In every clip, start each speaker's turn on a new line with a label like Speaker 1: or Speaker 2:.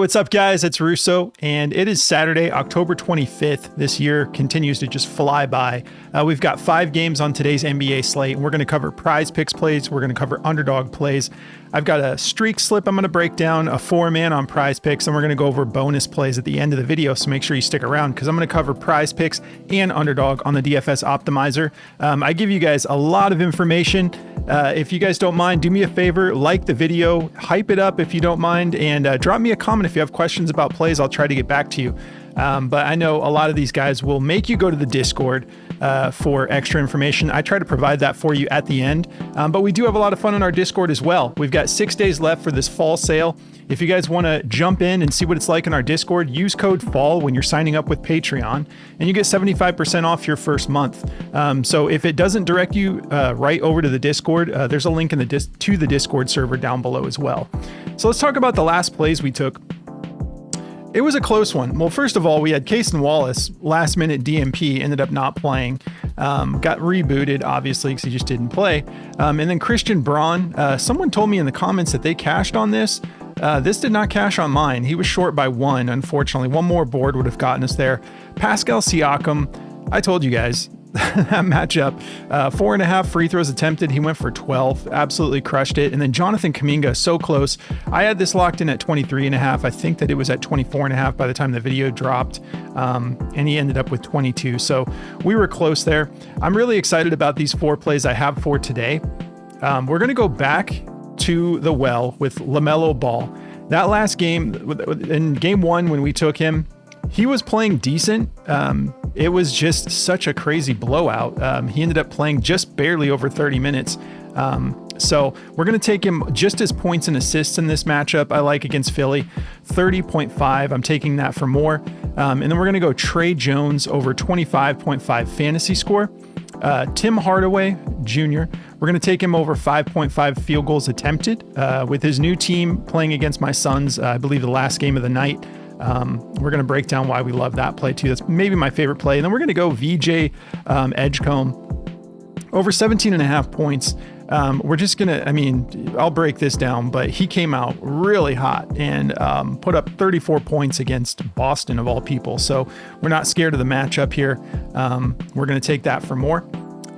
Speaker 1: what's up, guys? It's Russo, and it is Saturday, October 25th. This year continues to just fly by. We've got 5 games on today's NBA slate, and we're going to cover PrizePicks plays. We're going to cover Underdog plays. I've got a streak slip I'm going to break down, a 4-man on PrizePicks, and we're going to go over bonus plays at the end of the video, so make sure you stick around because I'm going to cover PrizePicks and Underdog on the DFS Optimizer. I give you guys a lot of information. If you guys don't mind, do me a favor, like the video, hype it up if you don't mind, and drop me a comment if you have questions about plays. I'll try to get back to you. But I know a lot of these guys will make you go to the Discord for extra information. I try to provide that for you at the end, but we do have a lot of fun in our Discord as well. We've got 6 days left for this fall sale. If you guys want to jump in and see what it's like in our Discord, use code FALL when you're signing up with Patreon, and you get 75% off your first month. So if it doesn't direct you right over to the Discord, there's a link in to the Discord server down below as well. So let's talk about the last plays we took. It was a close one. Well, first of all, we had Cason Wallace, last minute DMP, ended up not playing. Got rebooted, obviously, because he just didn't play. And then Christian Braun, someone told me in the comments that they cashed on this. This did not cash on mine. He was short by 1, unfortunately. One more board would have gotten us there. Pascal Siakam, I told you guys, that matchup, 4.5 free throws attempted. He went for 12, absolutely crushed it. And then Jonathan Kuminga, so close. I had this locked in at 23.5. I think that it was at 24.5 by the time the video dropped. And he ended up with 22. So we were close there. I'm really excited about these 4 plays I have for today. We're going to go back to the well with Lamelo Ball. That last game, in game 1 when we took him, he was playing decent. It was just such a crazy blowout. He ended up playing just barely over 30 minutes. So we're going to take him just as points and assists in this matchup. I like against Philly, 30.5. I'm taking that for more. And then we're going to go Trey Jones over 25.5 fantasy score. Tim Hardaway Jr., we're going to take him over 5.5 field goals attempted. With his new team playing against my Suns, I believe the last game of the night. We're going to break down why we love that play too. That's maybe my favorite play. And then we're going to go VJ Edgecombe over 17.5 points. We're just going to, I'll break this down, but he came out really hot and put up 34 points against Boston of all people. So we're not scared of the matchup here. We're going to take that for more.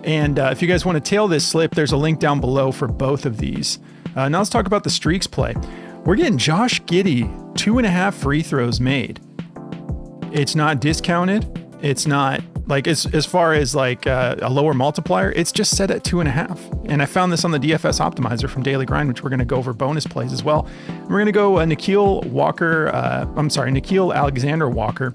Speaker 1: And if you guys want to tail this slip, there's a link down below for both of these. Now let's talk about the streaks play. We're getting Josh Giddey 2.5 free throws made. It's not discounted. It's not like as far as like a lower multiplier, it's just set at 2.5. And I found this on the DFS Optimizer from Daily Grind, which we're going to go over bonus plays as well. We're going to go Nickeil Alexander Walker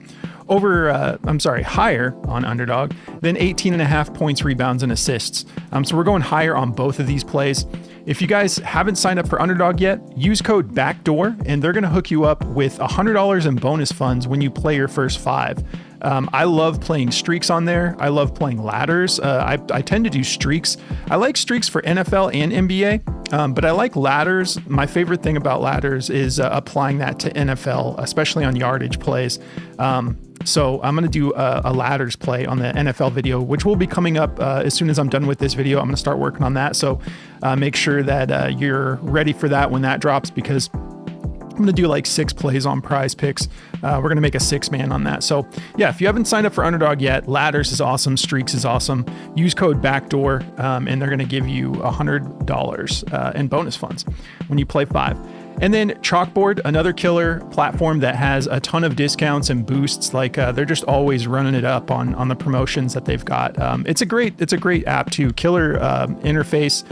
Speaker 1: over, higher on Underdog than 18.5 points, rebounds, and assists. So we're going higher on both of these plays. If you guys haven't signed up for Underdog yet, use code BACKDOOR, and they're going to hook you up with $100 in bonus funds when you play your first 5. I love playing streaks on there. I love playing ladders. I tend to do streaks. I like streaks for NFL and NBA, but I like ladders. My favorite thing about ladders is applying that to NFL, especially on yardage plays. So I'm going to do a ladders play on the NFL video, which will be coming up as soon as I'm done with this video. I'm going to start working on that. So make sure that you're ready for that when that drops, because I'm going to do like 6 plays on PrizePicks. We're going to make a 6-man on that. So yeah, if you haven't signed up for Underdog yet, ladders is awesome. Streaks is awesome. Use code BACKDOOR, and they're going to give you $100 in bonus funds when you play 5. And then Chalkboard, another killer platform that has a ton of discounts and boosts. Like they're just always running it up on the promotions that they've got. It's a great app too. Killer interface.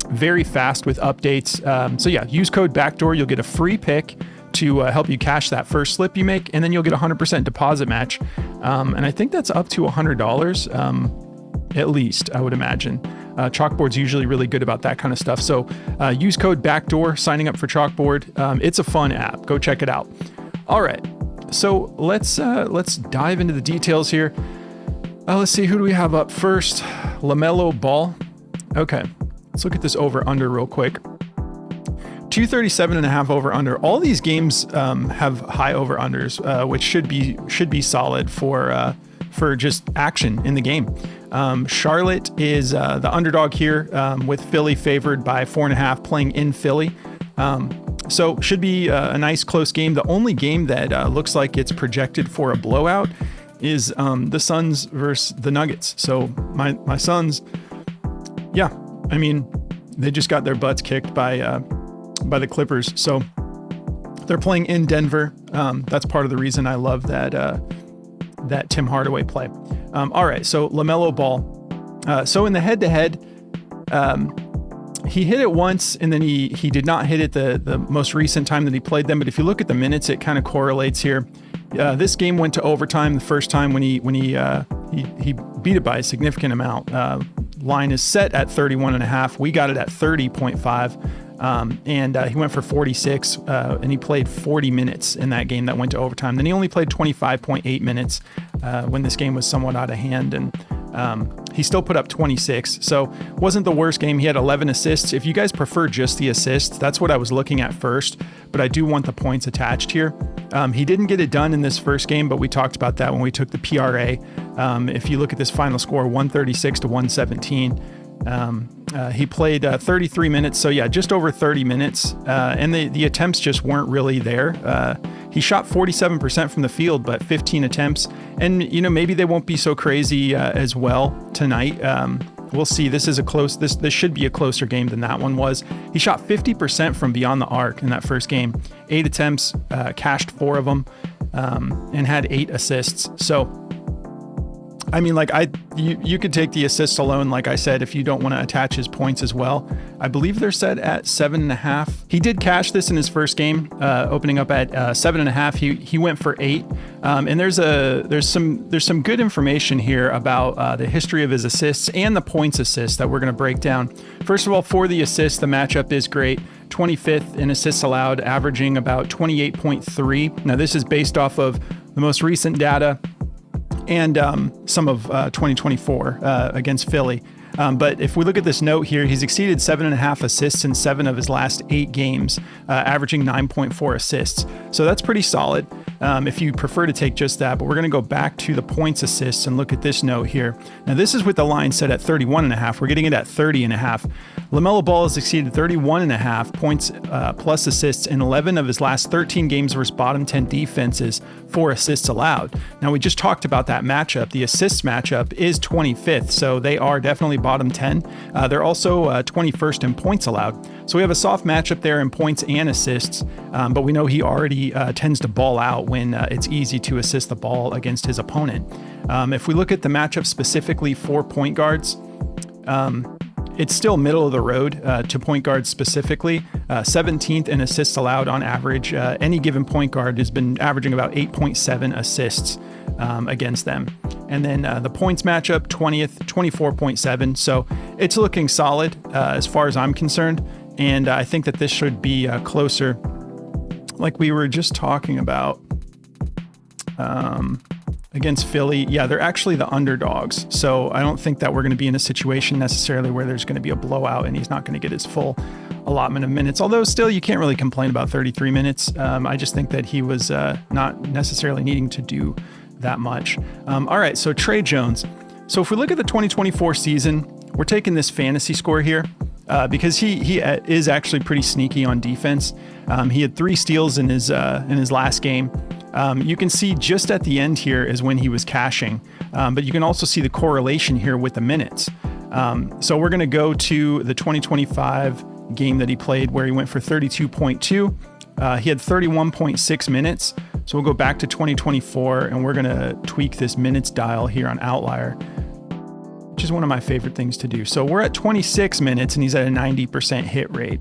Speaker 1: Very fast with updates. So yeah, use code BACKDOOR. You'll get a free pick to help you cash that first slip you make, and then you'll get a 100% deposit match. And I think that's up to $100, at least, I would imagine. Chalkboard's usually really good about that kind of stuff. So use code BACKDOOR, signing up for Chalkboard. It's a fun app. Go check it out. All right, so let's dive into the details here. Let's see, who do we have up first? Lamelo Ball. Okay. Let's look at this over-under real quick. 237.5 over-under. All these games have high over-unders, which should be solid for just action in the game. Charlotte is the underdog here, with Philly favored by 4.5, playing in Philly. So should be a nice close game. The only game that looks like it's projected for a blowout is the Suns versus the Nuggets. So my Suns, yeah, I mean, they just got their butts kicked by the Clippers. So they're playing in Denver. That's part of the reason I love that Tim Hardaway play. All right, so LaMelo Ball. So in the head-to-head, he hit it once, and then he did not hit it the most recent time that he played them. But if you look at the minutes, it kind of correlates here. This game went to overtime the first time when he beat it by a significant amount. Line is set at 31.5. We got it at 30.5. And he went for 46, and he played 40 minutes in that game that went to overtime. Then he only played 25.8 minutes when this game was somewhat out of hand, and he still put up 26. So wasn't the worst game. He had 11 assists. If you guys prefer just the assists, that's what I was looking at first, but I do want the points attached here. He didn't get it done in this first game, but we talked about that when we took the PRA. If you look at this final score, 136 to 117. He played 33 minutes, so yeah, just over 30 minutes, and the attempts just weren't really there. He shot 47% from the field, but 15 attempts, and maybe they won't be so crazy as well tonight. We'll see. This should be a closer game than that one was. He shot 50% from beyond the arc in that first game. 8 attempts, cashed 4 of them, and had 8 assists. So I mean, you could take the assists alone, like I said, if you don't want to attach his points as well. I believe they're set at 7.5. He did cash this in his first game, opening up at 7.5. He went for 8. And there's some good information here about the history of his assists and the points assists that we're going to break down. First of all, for the assists, the matchup is great. 25th in assists allowed, averaging about 28.3. Now, this is based off of the most recent data and some of 2024 against Philly. But if we look at this note here, he's exceeded 7.5 assists in 7 of his last 8 games, averaging 9.4 assists. So that's pretty solid if you prefer to take just that. But we're going to go back to the points assists and look at this note here. Now, this is with the line set at 31.5. We're getting it at 30.5. LaMelo Ball has exceeded 31.5 points plus assists in 11 of his last 13 games versus bottom 10 defenses for assists allowed. Now, we just talked about that matchup. The assists matchup is 25th, so they are definitely bottom 10. They're also 21st in points allowed. So we have a soft matchup there in points and assists, but we know he already tends to ball out when it's easy to assist the ball against his opponent. If we look at the matchup specifically for point guards, it's still middle of the road to point guards specifically. 17th in assists allowed on average. Any given point guard has been averaging about 8.7 assists against them. And then the points matchup, 20th, 24.7. So it's looking solid as far as I'm concerned. And I think that this should be closer, like we were just talking about against Philly. Yeah, they're actually the underdogs. So I don't think that we're going to be in a situation necessarily where there's going to be a blowout and he's not going to get his full allotment of minutes. Although still, you can't really complain about 33 minutes. I just think that he was not necessarily needing to do that much. All right, so Trey Jones. So if we look at the 2024 season, we're taking this fantasy score here because he is actually pretty sneaky on defense. He had 3 steals in his last game. You can see just at the end here is when he was cashing, but you can also see the correlation here with the minutes. So we're going to go to the 2025 game that he played where he went for 32.2. He had 31.6 minutes. So we'll go back to 2024 and we're going to tweak this minutes dial here on Outlier, which is one of my favorite things to do. So we're at 26 minutes and he's at a 90% hit rate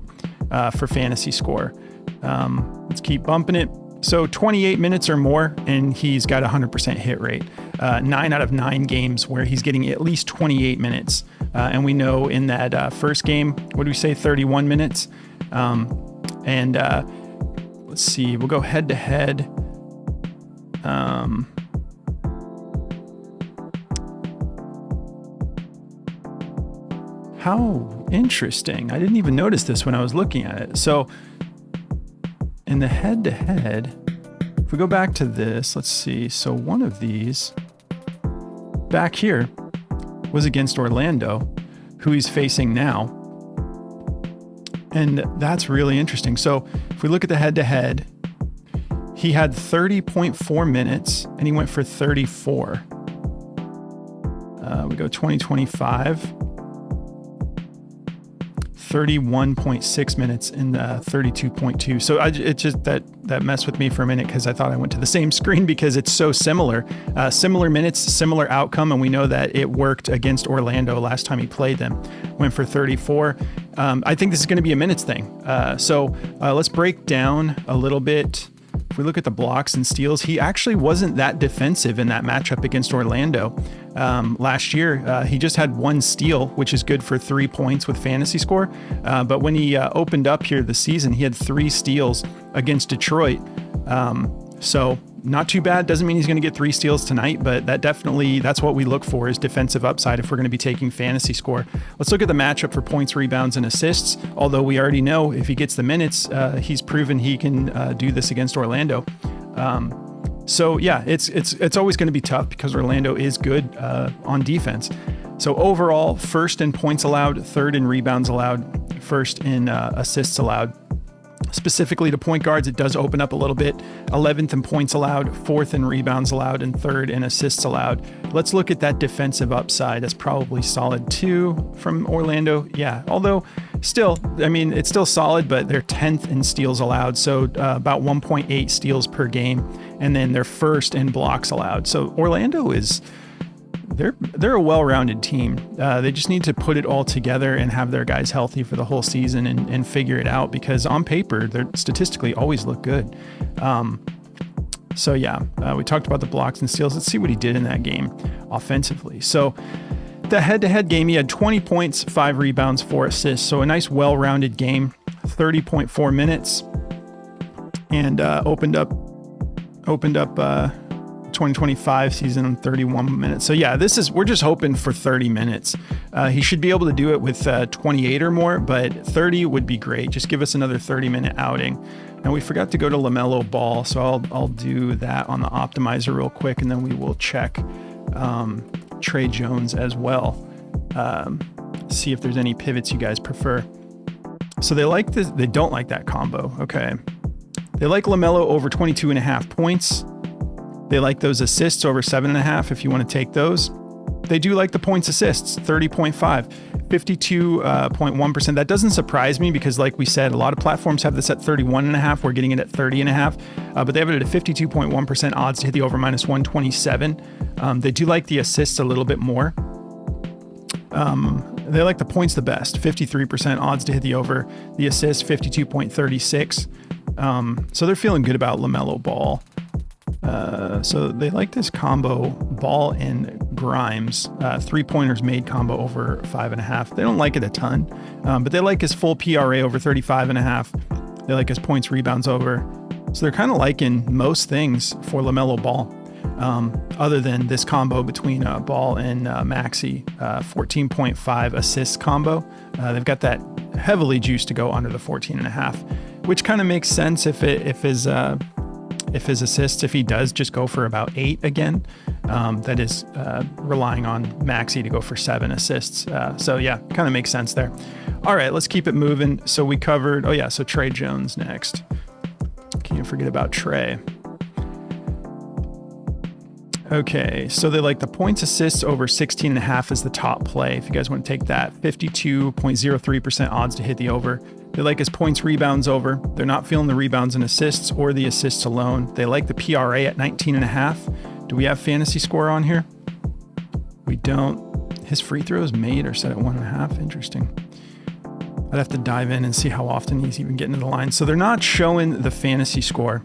Speaker 1: for fantasy score. Let's keep bumping it. So 28 minutes or more, and he's got a 100% hit rate. 9 out of 9 games where he's getting at least 28 minutes. And we know in that first game, what do we say, 31 minutes? Let's see, we'll go head to head. How interesting. I didn't even notice this when I was looking at it. So in the head-to-head, if we go back to this, let's see. So one of these back here was against Orlando, who he's facing now. And that's really interesting. So if If we look at the head-to-head, he had 30.4 minutes and he went for 34. We go 2025, 31.6 minutes and 32.2. So it just that messed with me for a minute because I thought I went to the same screen because it's so similar. Similar minutes, similar outcome, and we know that it worked against Orlando last time he played them. Went for 34. I think this is going to be a minutes thing. So let's break down a little bit. If we look at the blocks and steals, he actually wasn't that defensive in that matchup against Orlando. Last year, he just had 1 steal, which is good for 3 points with fantasy score. But when he opened up here this season, he had 3 steals against Detroit. So not too bad. Doesn't mean he's going to get 3 steals tonight, but that's what we look for is defensive upside if we're going to be taking fantasy score. Let's look at the matchup for points, rebounds, and assists. Although we already know if he gets the minutes, he's proven he can do this against Orlando. So yeah, it's always going to be tough because Orlando is good on defense. So overall, first in points allowed, third in rebounds allowed, first in assists allowed. Specifically to point guards, it does open up a little bit. 11th in points allowed, 4th in rebounds allowed, and 3rd in assists allowed. Let's look at that defensive upside. That's probably solid too from Orlando. Yeah, although still, I mean, it's still solid, but they're 10th in steals allowed. So about 1.8 steals per game. And then they're 1st in blocks allowed. So Orlando is... They're a well-rounded team. They just need to put it all together and have their guys healthy for the whole season and figure it out because on paper, they're statistically always look good. So yeah, we talked about the blocks and steals. Let's see what he did in that game offensively. So the head-to-head game, he had 20 points, 5 rebounds, 4 assists. So a nice well-rounded game, 30.4 minutes and opened up 2025 season on 31 minutes. So yeah, we're just hoping for 30 minutes. He should be able to do it with 28 or more, but 30 would be great. Just give us another 30-minute outing. Now we forgot to go to Lamelo Ball, so I'll do that on the optimizer real quick, and then we will check Trey Jones as well. See if there's any pivots you guys prefer. So they like this. They don't like that combo. Okay. They like Lamelo over 22.5 points. They like those assists over 7.5 if you want to take those. They do like the points assists, 30.5, 52.1%. That doesn't surprise me because like we said, a lot of platforms have this at 31.5. We're getting it at 30.5, but they have it at a 52.1% odds to hit the over minus 127. They do like the assists a little bit more. They like the points the best, 53% odds to hit the over. The assists, 52.36. So they're feeling good about Lamelo Ball. So they like this combo, Ball and Grimes, 3-pointers made combo over 5.5. They don't like it a ton, but they like his full PRA over 35.5. They like his points, rebounds over. So they're kind of liking most things for Lamelo Ball, other than this combo between Ball and Maxey, 14.5 assists combo. They've got that heavily juiced to go under the 14.5, which kind of makes sense if his assists, if he does just go for about 8 again, that is relying on Maxey to go for 7 assists. So yeah, kind of makes sense there. All right, let's keep it moving. So we covered, so Trey Jones next. Can't forget about Trey. Okay, so they like the points assists over 16.5 as the top play. If you guys want to take that, 52.03% odds to hit the over. They like his points, rebounds over. They're not feeling the rebounds and assists or the assists alone. They like the PRA at 19.5. Do we have fantasy score on here? We don't. His free throws made are set at 1.5. Interesting. I'd have to dive in and see how often he's even getting to the line. So they're not showing the fantasy score.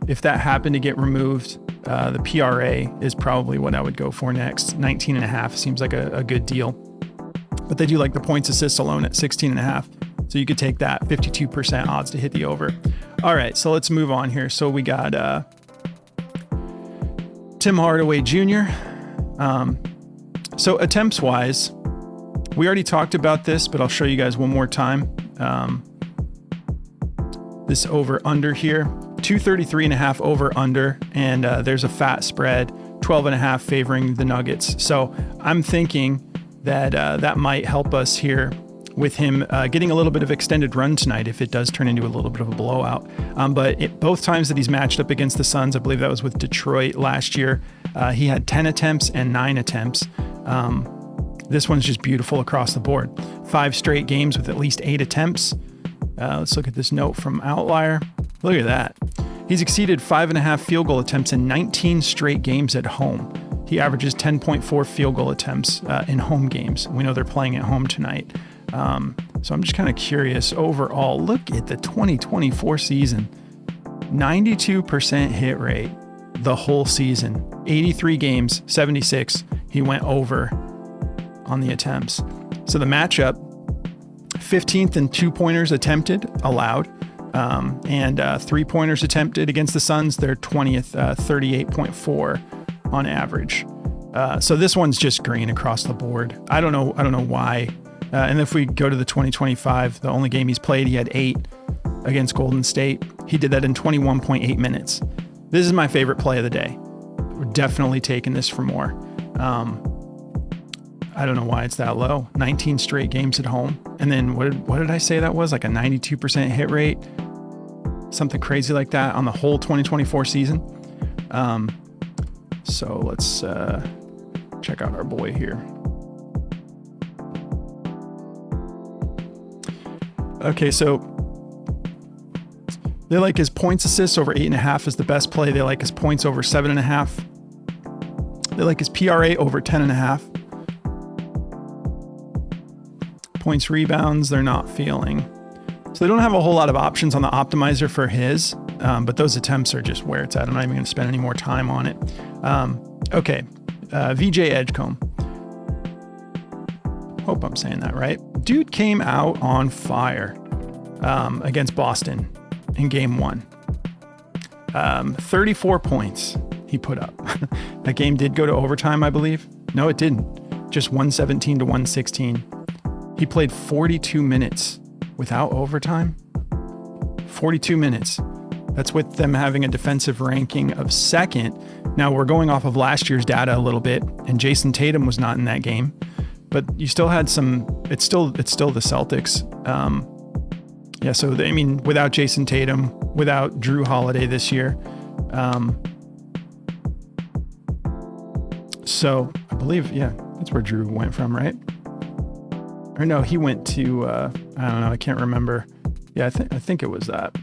Speaker 1: If that happened to get removed, the PRA is probably what I would go for next. 19.5 seems like a good deal. But they do like the points assists alone at 16.5. So you could take that, 52% odds to hit the over. All right, so let's move on here. So we got Tim Hardaway Jr. So attempts wise, we already talked about this, but I'll show you guys one more time. This over under here, 233.5 over under, and there's a fat spread, 12.5 favoring the Nuggets. So I'm thinking that that might help us here with him getting a little bit of extended run tonight if it does turn into a little bit of a blowout. But both times that he's matched up against the Suns, I believe that was with Detroit last year, he had 10 attempts and 9 attempts. This one's just beautiful across the board. 5 straight games with at least 8 attempts. Let's look at this note from Outlier. Look at that. He's exceeded 5.5 field goal attempts in 19 straight games at home. He averages 10.4 field goal attempts in home games. We know they're playing at home tonight. So I'm just kind of curious overall. Look at the 2024 season. 92% hit rate the whole season. 83 games, 76. He went over on the attempts. So the matchup, 15th in 2-pointers attempted, allowed. And 3-pointers attempted against the Suns, they're 20th, 38.4 on average. So this one's just green across the board. I don't know why. And if we go to the 2025, the only game he's played, he had 8 against Golden State. He did that in 21.8 minutes. This is my favorite play of the day. We're definitely taking this for more. I don't know why it's that low. 19 straight games at home. And then what did I say that was? Like a 92% hit rate? Something crazy like that on the whole 2024 season. So let's check out our boy here. Okay, so they like his points assists over 8.5 is the best play. They like his points over 7.5. They like his PRA over 10.5. Points, rebounds, they're not feeling. So they don't have a whole lot of options on the optimizer for his, but those attempts are just where it's at. I'm not even going to spend any more time on it. Okay, VJ Edgecombe. Hope I'm saying that right. Dude came out on fire against Boston in game 1. 34 points he put up. That game did go to overtime, I believe. No, it didn't. Just 117 to 116. He played 42 minutes without overtime. 42 minutes. That's with them having a defensive ranking of 2nd. Now we're going off of last year's data a little bit, and Jason Tatum was not in that game, but you still had some. It's still the Celtics. So without Jason Tatum, without Drew Holiday this year. So I believe, that's where Drew went from, right? Or no, he went to, I don't know, I can't remember. Yeah, I think it was that.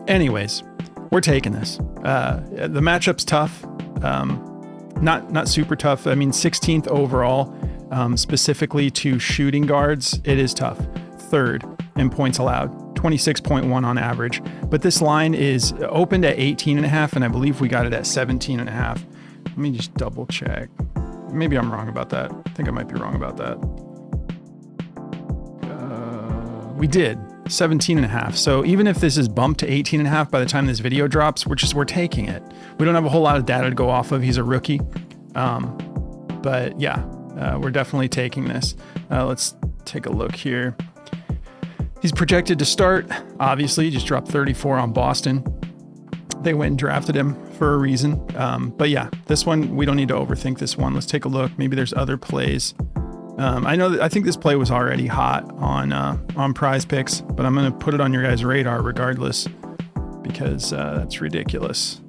Speaker 1: Anyways, we're taking this. The matchup's tough. Not super tough. I mean, 16th overall, specifically to shooting guards, it is tough. 3rd in points allowed, 26.1 on average. But this line is opened at 18.5, and I believe we got it at 17.5. Let me just double check. Maybe I'm wrong about that. I think I might be wrong about that. We did 17.5. So even if this is bumped to 18.5 by the time this video drops, we're taking it. We don't have a whole lot of data to go off of. He's a rookie. But yeah, we're definitely taking this. Let's take a look here. He's projected to start. Obviously, he just dropped 34 on Boston. They went and drafted him for a reason. But yeah, this one, we don't need to overthink this one. Let's take a look. Maybe there's other plays. I think this play was already hot on PrizePicks, but I'm going to put it on your guys' radar regardless because that's ridiculous.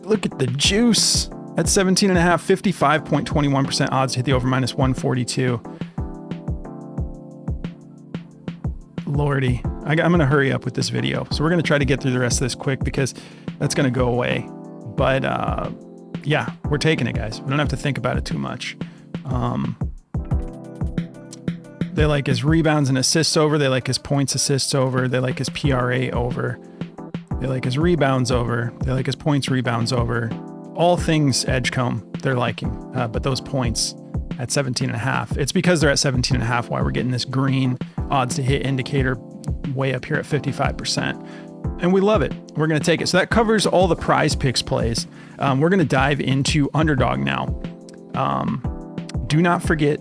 Speaker 1: Look at the juice. At 17.5, 55.21% odds to hit the over minus 142. Lordy. I'm going to hurry up with this video. So we're going to try to get through the rest of this quick because that's going to go away. But yeah, we're taking it, guys. We don't have to think about it too much. They like his rebounds and assists over. They like his points, assists over. They like his PRA over. They like his rebounds over. They like his points, rebounds over. All things Edgecombe they're liking. But those points at 17.5, it's because they're at 17.5 why we're getting this green odds to hit indicator way up here at 55%. And we love it. We're going to take it. So that covers all the PrizePicks plays. We're going to dive into Underdog now. Do not forget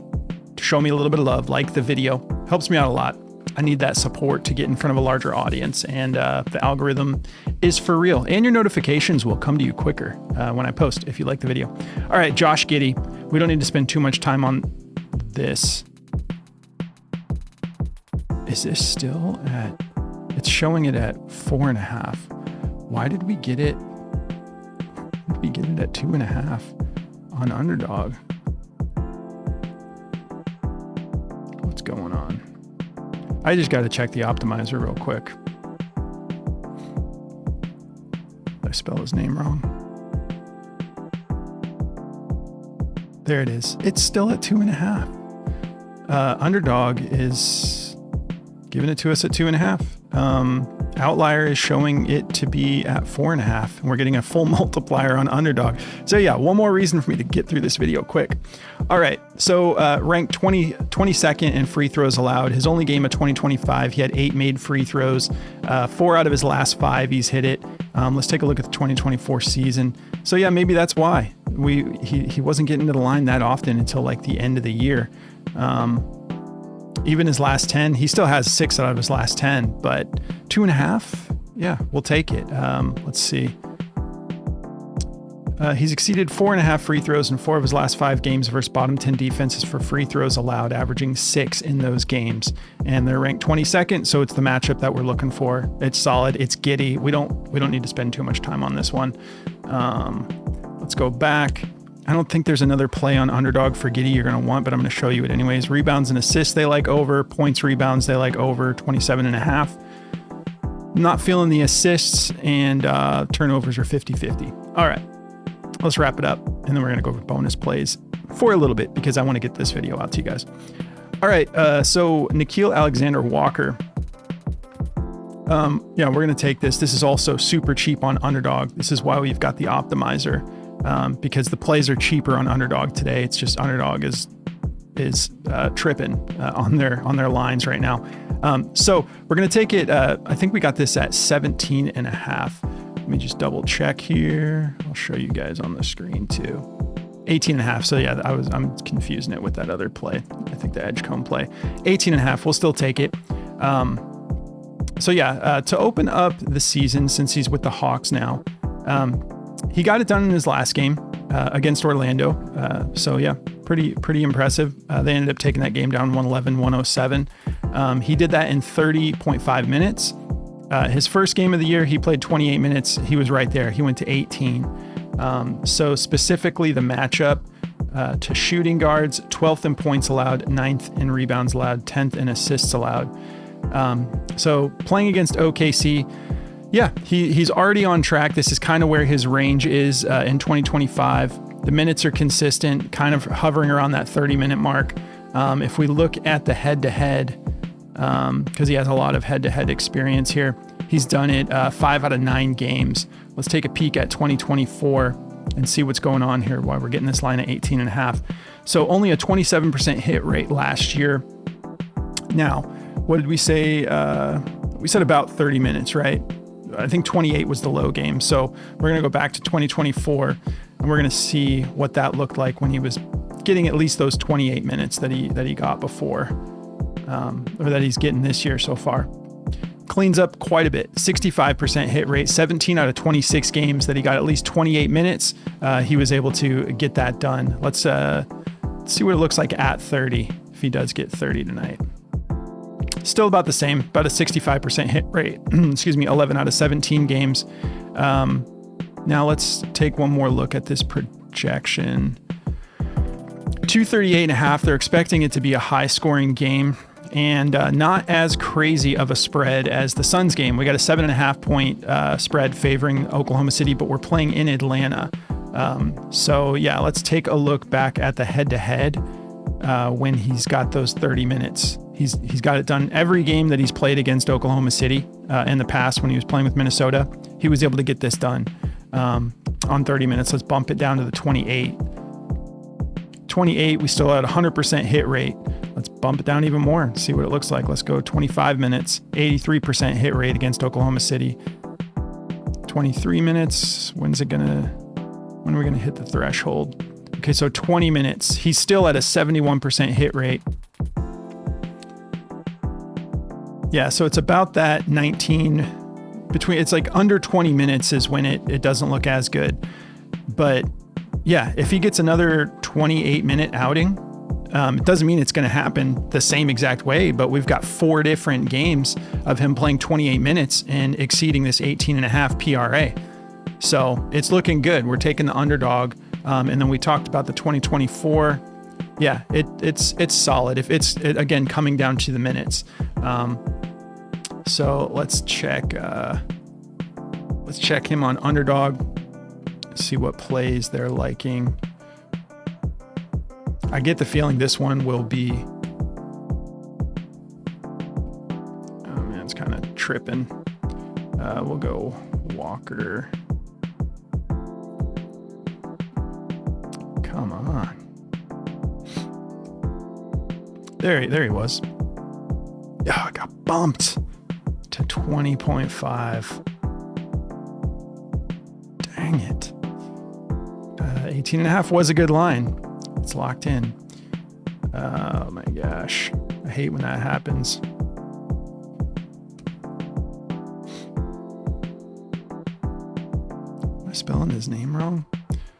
Speaker 1: to show me a little bit of love. Like the video. Helps me out a lot. I need that support to get in front of a larger audience. And the algorithm is for real. And your notifications will come to you quicker when I post if you like the video. All right, Josh Giddey. We don't need to spend too much time on this. Is this still at, it's showing it at 4.5. Why did we get it? Did we get it at 2.5 on Underdog? What's going on? I just got to check the optimizer real quick. Did I spell his name wrong? There it is. It's still at 2.5. Underdog is giving it to us at 2.5. Outlier is showing it to be at 4.5, and we're getting a full multiplier on Underdog. So yeah, one more reason for me to get through this video quick. All right, so ranked 22nd in free throws allowed. His only game of 2025, he had 8 made free throws. 4 out of his last 5, he's hit it. Let's take a look at the 2024 season. So yeah, maybe that's why he wasn't getting to the line that often until like the end of the year. Even his last 10, he still has 6 out of his last 10, but 2.5, yeah, we'll take it. Let's see. He's exceeded 4.5 free throws in 4 of his last 5 games versus bottom 10 defenses for free throws allowed, averaging 6 in those games. And they're ranked 22nd, so it's the matchup that we're looking for. It's solid. It's Giddey. We don't need to spend too much time on this one. Let's go back. I don't think there's another play on Underdog for Giddey you're going to want, but I'm going to show you it anyways. Rebounds and assists, they like over. Points, rebounds, they like over. 27.5. Not feeling the assists, and turnovers are 50-50. All right, let's wrap it up, and then we're going to go over bonus plays for a little bit because I want to get this video out to you guys. All right, so Nickeil Alexander-Walker. Yeah, we're going to take this. This is also super cheap on Underdog. This is why we've got the optimizer. Because the plays are cheaper on Underdog today. It's just Underdog is tripping on their lines right now. So we're going to take it. I think we got this at 17.5. Let me just double check here. I'll show you guys on the screen too. 18.5. So yeah, I'm confusing it with that other play. I think the Edgecombe play. 18.5. We'll still take it. So yeah, to open up the season, since he's with the Hawks now, he got it done in his last game against Orlando. So yeah, pretty impressive. They ended up taking that game down 111-107. He did that in 30.5 minutes. His first game of the year, he played 28 minutes. He was right there. He went to 18. So specifically the matchup to shooting guards, 12th in points allowed, 9th in rebounds allowed, 10th in assists allowed. So playing against OKC, yeah, he's already on track. This is kind of where his range is in 2025. The minutes are consistent, kind of hovering around that 30-minute mark. If we look at the head-to-head, because he has a lot of head-to-head experience here, he's done it 5 out of 9 games. Let's take a peek at 2024 and see what's going on here while we're getting this line at 18.5. So only a 27% hit rate last year. Now, what did we say? We said about 30 minutes, right? I think 28 was the low game. So we're going to go back to 2024 and we're going to see what that looked like when he was getting at least those 28 minutes that he got before, or that he's getting this year so far. Cleans up quite a bit. 65% hit rate, 17 out of 26 games that he got at least 28 minutes. He was able to get that done. Let's see what it looks like at 30, if he does get 30 tonight. Still about the same, about a 65% hit rate. Excuse me, 11 out of 17 games. Now let's take one more look at this projection. 238.5. They're expecting it to be a high-scoring game and not as crazy of a spread as the Suns game. We got a 7.5 point spread favoring Oklahoma City, but we're playing in Atlanta. So yeah, let's take a look back at the head-to-head when he's got those 30 minutes. He's got it done every game that he's played against Oklahoma City in the past. When he was playing with Minnesota, he was able to get this done on 30 minutes. Let's bump it down to the 28. 28, we still had 100% hit rate. Let's bump it down even more and see what it looks like. Let's go 25 minutes, 83% hit rate against Oklahoma City. 23 minutes, when are we gonna hit the threshold? Okay, so 20 minutes. He's still at a 71% hit rate. Yeah, so it's about that 19 between, it's like under 20 minutes is when it doesn't look as good. But yeah, if he gets another 28 minute outing, It doesn't mean it's going to happen the same exact way, but we've got 4 different games of him playing 28 minutes and exceeding this 18.5 PRA. So it's looking good. We're taking the underdog. And then we talked about the 2024. Yeah, it's solid. If it's again coming down to the minutes. So let's check him on Underdog. See what plays they're liking. I get the feeling this one will be. Oh man, it's kind of tripping. We'll go Walker. Come on. There he was. Oh, I got bumped to 20.5. Dang it. 18.5 was a good line. It's locked in. Oh my gosh. I hate when that happens. Am I spelling his name wrong?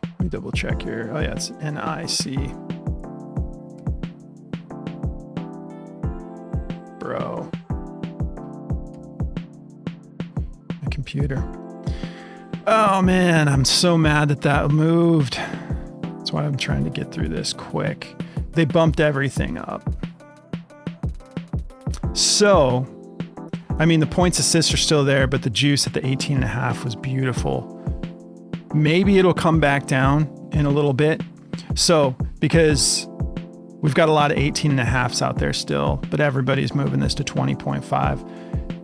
Speaker 1: Let me double check here. Oh yeah, it's N-I-C. Bro. My computer. Oh man, I'm so mad that moved. That's why I'm trying to get through this quick. They bumped everything up. So, I mean, the points assists are still there, but the juice at the 18.5 was beautiful. Maybe it'll come back down in a little bit. So, because we've got a lot of 18.5s out there still, but everybody's moving this to 20.5.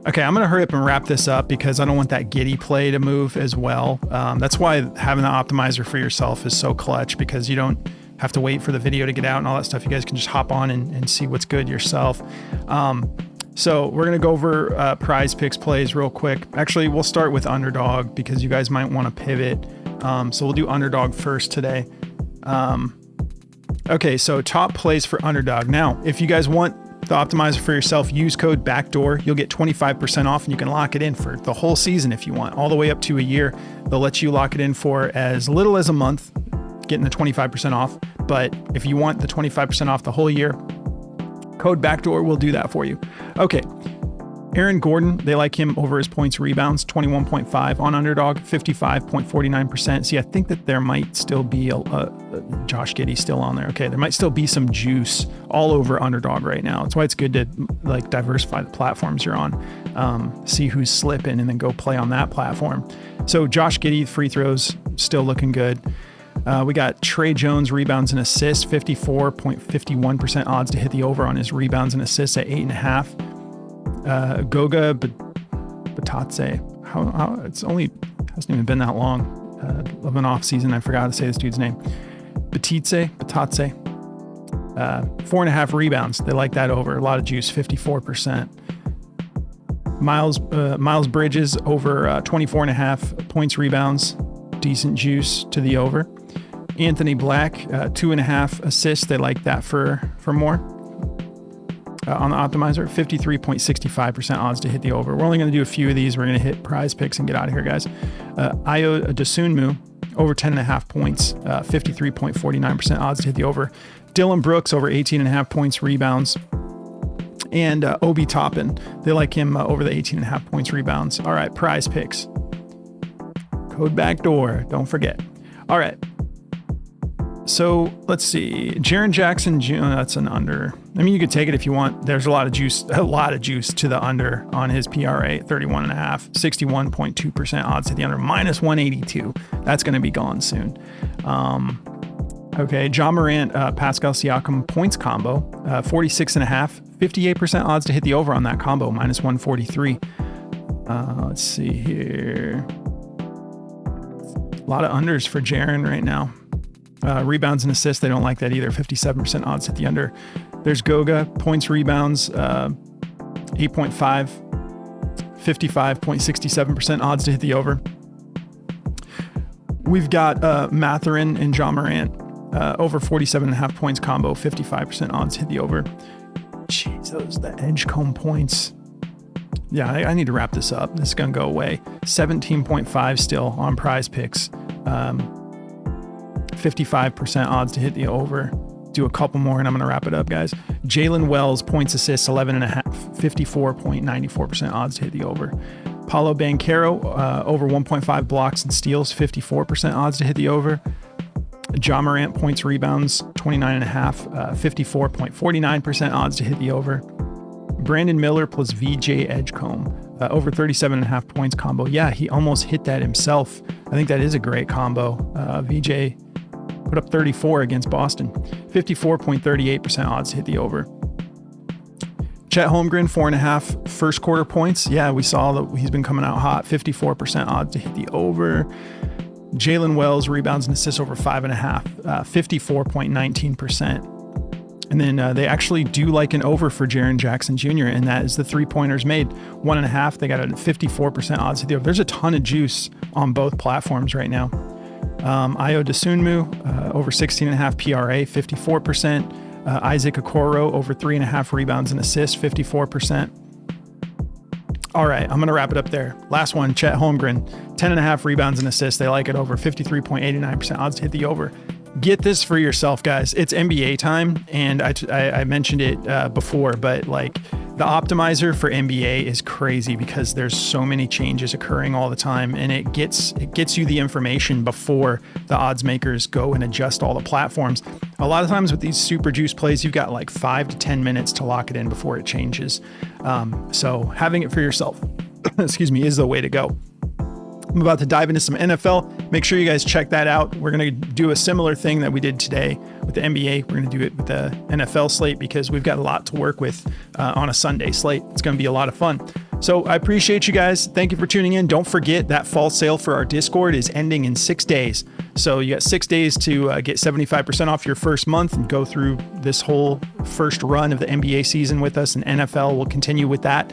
Speaker 1: Okay, I'm going to hurry up and wrap this up because I don't want that Giddey play to move as well. That's why having the optimizer for yourself is so clutch, because you don't have to wait for the video to get out and all that stuff. You guys can just hop on and see what's good yourself. So we're going to go over PrizePicks plays real quick. Actually, we'll start with Underdog because you guys might want to pivot. So we'll do Underdog first today. Okay, so top plays for Underdog. Now, if you guys want the optimizer for yourself, use code BACKDOOR. You'll get 25% off and you can lock it in for the whole season if you want, all the way up to a year. They'll let you lock it in for as little as a month, getting the 25% off. But if you want the 25% off the whole year, code BACKDOOR will do that for you. Okay. Aaron Gordon, they like him over his points rebounds, 21.5 on Underdog, 55.49%. See, I think that there might still be Josh Giddey still on there. Okay, there might still be some juice all over Underdog right now. That's why it's good to like diversify the platforms you're on, see who's slipping and then go play on that platform. So Josh Giddey, free throws, still looking good. We got Trey Jones, rebounds and assists, 54.51% odds to hit the over on his rebounds and assists at 8.5. Goga Batatse. How it's only hasn't even been that long of an off season. I forgot to say this dude's name. Batatse. 4.5 rebounds. They like that over. A lot of juice. 54%. Miles Bridges over 24.5 points rebounds. Decent juice to the over. Anthony Black 2.5 assists. They like that for more. On the optimizer, 53.65% odds to hit the over. We're only going to do a few of these. We're going to hit PrizePicks and get out of here, guys. Ayo Dosunmu, over 10.5 points, 53.49% odds to hit the over. Dylan Brooks, over 18.5 points, rebounds. And Obi Toppin, they like him over the 18.5 points, rebounds. All right, PrizePicks. Code BACKDOOR, don't forget. All right. So let's see. Jaren Jackson, that's an under. I mean, you could take it if you want. There's a lot of juice to the under on his PRA, 31.5, 61.2% odds to the under, minus 182. That's going to be gone soon. Okay, Ja Morant, Pascal Siakam points combo, 46.5, 58% odds to hit the over on that combo, minus 143. Let's see here. A lot of unders for Jaren right now. Rebounds and assists, they don't like that either. 57% odds hit the under. There's Goga, points, rebounds, 8.5, 55.67% odds to hit the over. We've got Mathurin and Ja Morant, over 47.5 points combo, 55% odds to hit the over. Jeez, the Edgecombe points. Yeah, I need to wrap this up. This is going to go away. 17.5 still on PrizePicks. 55% odds to hit the over. do a couple more and I'm going to wrap it up, guys. Jalen Wells, points, assists, 11.5, 54.94% odds to hit the over. Paulo Banchero, over 1.5 blocks and steals, 54% odds to hit the over. Ja Morant, points, rebounds, 29.5, 54.49% odds to hit the over. Brandon Miller plus VJ Edgecombe, over 37.5 points combo. Yeah, he almost hit that himself. I think that is a great combo. VJ put up 34 against Boston. 54.38% odds to hit the over. Chet Holmgren, 4.5 first quarter points. Yeah, we saw that he's been coming out hot. 54% odds to hit the over. Jalen Wells, rebounds and assists over 5.5, 54.19%. And then they actually do like an over for Jaren Jackson Jr., and that is the 3-pointers made. 1.5, they got a 54% odds to the over. There's a ton of juice on both platforms right now. Ayo Dosunmu, over 16.5 PRA, 54%. Isaac Okoro, over 3.5 rebounds and assists, 54%. All right, I'm going to wrap it up there. Last one, Chet Holmgren, 10.5 rebounds and assists. They like it over, 53.89% odds to hit the over. Get this for yourself, guys. It's NBA time, and I mentioned it before, but like the optimizer for NBA is crazy because there's so many changes occurring all the time, and it gets you the information before the odds makers go and adjust all the platforms. A lot of times with these super juice plays, you've got like 5 to 10 minutes to lock it in before it changes. So having it for yourself, excuse me, is the way to go. I'm about to dive into some NFL. Make sure you guys check that out. We're going to do a similar thing that we did today with the NBA. We're going to do it with the NFL slate because we've got a lot to work with on a Sunday slate. It's going to be a lot of fun. So I appreciate you guys. Thank you for tuning in. Don't forget that fall sale for our Discord is ending in 6 days. So you got 6 days to get 75% off your first month and go through this whole first run of the NBA season with us, and NFL will continue with that.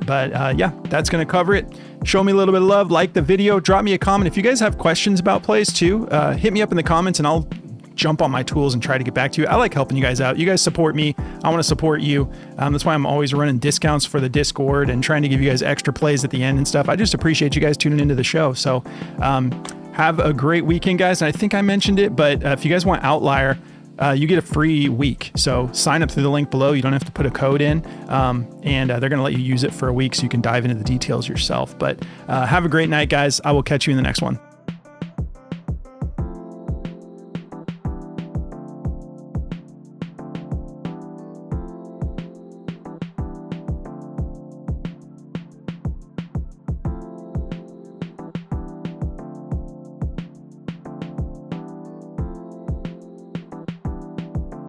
Speaker 1: Yeah, that's going to cover it. Show me a little bit of love, like the video, drop me a comment. If you guys have questions about plays too, hit me up in the comments and I'll jump on my tools and try to get back to you. I like helping you guys out. You guys support me. I want to support you. That's why I'm always running discounts for the Discord and trying to give you guys extra plays at the end and stuff. I just appreciate you guys tuning into the show. So have a great weekend, guys. And I think I mentioned it, but if you guys want Outlier, you get a free week. So sign up through the link below. You don't have to put a code in, and they're going to let you use it for a week so you can dive into the details yourself. But have a great night, guys. I will catch you in the next one.